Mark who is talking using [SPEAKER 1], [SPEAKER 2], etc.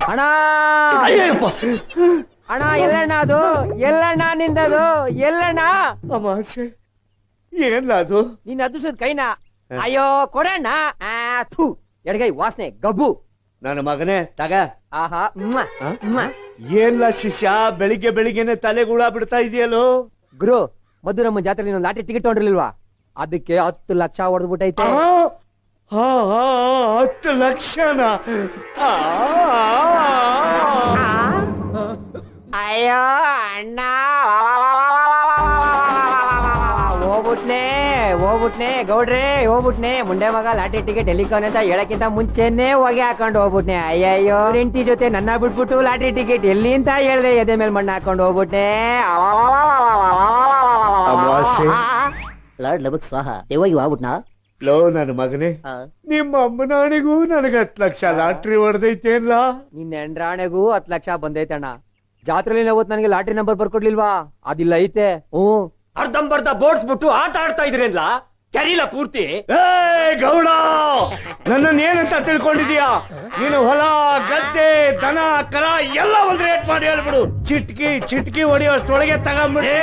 [SPEAKER 1] ಅಣ್ಣ ಅಣ್ಣ ಎಲ್ಲಣ್ಣ ಅದು ಎಲ್ಲಣ್ಣ ನಿಂದದು ಎಲ್ಲಣ್ಣ
[SPEAKER 2] ಅಮಾಸೆ ಏನ್ಲ ಅದು
[SPEAKER 1] ನಿನ್ನ ಅದೃಷ್ಟದ ಕೈನ ಅಯ್ಯೋ ಕೊಡಣ್ಣ ಥೂ ಎಡಗೈ ವಾಸನೆ ಗಬ್ಬು
[SPEAKER 2] ನನ್ನ ಮಗನೇ ತಗ
[SPEAKER 1] ಆಹಾ
[SPEAKER 2] ಏನ್ಲ ಶಿಷ್ಯ ಬೆಳಿಗ್ಗೆ ಬೆಳಿಗ್ಗೆನೆ ತಲೆಗೂಳ ಬಿಡ್ತಾ ಇದೆಯಲ್ಲೋ
[SPEAKER 1] ಗುರು ಮಧುರಮ್ಮ ಜಾತ್ರೆ ನೀನು ಲಾಟ್ರಿ ಟಿಕೆಟ್ ತಗೊಂಡಿರ್ಲಿಲ್ವಾ ಅದಕ್ಕೆ 10 ಲಕ್ಷ ಹೊಡೆದ್ಬಿಟ್ಟೈತೆ
[SPEAKER 2] 10 ಲಕ್ಷನ
[SPEAKER 1] ಅಯ್ಯೋ ಅಣ್ಣ ಹೋಗ್ಬಿಟ್ನೆ ಗೌಡ್ರೆ ಹೋಗ್ಬಿಟ್ನೆ ಮುಂಡೆ ಮಗ ಲಾಟ್ರಿ ಟಿಕೆಟ್ ಎಲ್ಲಿಕವನೆ ಅಂತ ಹೇಳಕ್ಕಿಂತ ಮುಂಚೆನೆ ಹೋಗಿ ಹಾಕೊಂಡು ಹೋಗ್ಬಿಟ್ನೆ ಅಯ್ಯಯ್ಯೋ ಹೆಂಡತಿ ಜೊತೆ ನನ್ನ ಬಿಟ್ಬಿಟ್ಟು ಲಾಟ್ರಿ ಟಿಕೆಟ್ ಎಲ್ಲಿ ಅಂತ ಹೇಳ್ದೆ ಎದೆ ಮೇಲೆ ಮಣ್ಣು ಹಾಕೊಂಡು ಹೋಗ್ಬಿಟ್ನೆ ಲಾಡ್ ಲಬಕ್ ಸ್ವಾಹ ದೇವಾಗಿ ಹೋಗ್ಬಿಟ್ನಾ
[SPEAKER 2] ಲೋ ನನ್ನ ಮಗನೇ ನಿಮ್ಮ ಅಮ್ಮನಾಣಿಗೂ ನನಗೆ 10 ಲಕ್ಷ ಲಾಟ್ರಿ ಹೊಡೆದೈತೇನ್ಲ
[SPEAKER 1] ನಿನ್ನ ಎಂಡ್ರಾಣೆಗೂ 10 ಲಕ್ಷ ಬಂದೈತಣ್ಣ ಜಾತ್ರೆಲಿ ಅವತ್ತು ನನಗೆ ಲಾಟ್ರಿ ನಂಬರ್ ಬರ್ಕೊಡ್ಲಿಲ್ವಾ ಅದಿಲ್ಲ ಐತೆ
[SPEAKER 3] ಅರ್ಧಂಬರ್ಧ ಬೋಡ್ಸ್ಬಿಟ್ಟು ಆಟ ಆಡ್ತಾ ಇದ್ರೇನ್ಲ ಕರೀಲ ಪೂರ್ತಿ
[SPEAKER 2] ಗೌಡ ನನ್ನನ್ನು ಏನಂತ ತಿಳ್ಕೊಂಡಿದೀಯಾ ನೀನು ಹೊಲ ಗದ್ದೆ ದನ ಕರ ಎಲ್ಲ ಒಂದ್ ರೇಟ್ ಮಾಡಿ ಹೇಳ್ಬಿಡು ಚಿಟ್ಕಿ ಹೊಡಿಯೋಷ್ಟೊಳಗೆ ತಗೊಂಡ್ಬಿಡಿ